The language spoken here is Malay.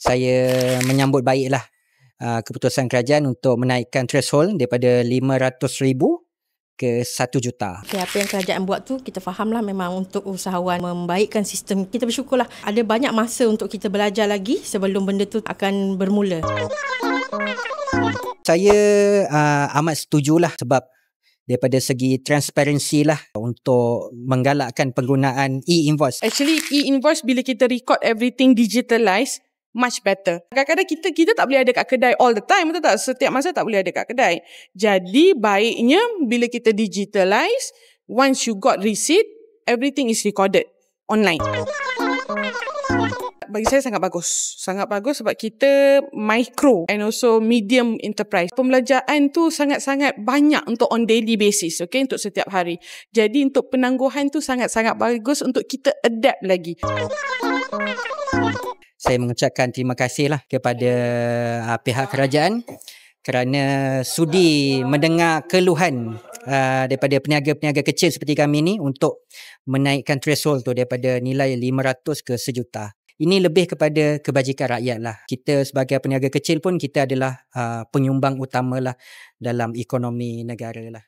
Saya menyambut baiklah keputusan kerajaan untuk menaikkan threshold daripada 500,000 ke 1 juta. Okay, apa yang kerajaan buat tu kita fahamlah memang untuk usahawan membaikkan sistem. Kita bersyukurlah ada banyak masa untuk kita belajar lagi sebelum benda tu akan bermula. Saya amat setujulah sebab daripada segi transparansi lah untuk menggalakkan penggunaan e-invoice. Actually, e-invoice bila kita record everything digitalized, much better. Kadang-kadang kita tak boleh ada kat kedai all the time, betul tak? Setiap masa tak boleh ada kat kedai. Jadi, baiknya bila kita digitalize, once you got receipt, everything is recorded online. Bagi saya sangat bagus. Sangat bagus sebab kita micro and also medium enterprise. Pembelajaran tu sangat-sangat banyak untuk on daily basis, okay, untuk setiap hari. Jadi untuk penangguhan tu sangat-sangat bagus untuk kita adapt lagi. Saya mengucapkan terima kasihlah kepada pihak kerajaan kerana sudi mendengar keluhan daripada peniaga-peniaga kecil seperti kami ni untuk menaikkan threshold tu daripada nilai 500 ke 1 juta. Ini lebih kepada kebajikan rakyat lah. Kita sebagai peniaga kecil pun kita adalah penyumbang utama lah dalam ekonomi negara lah.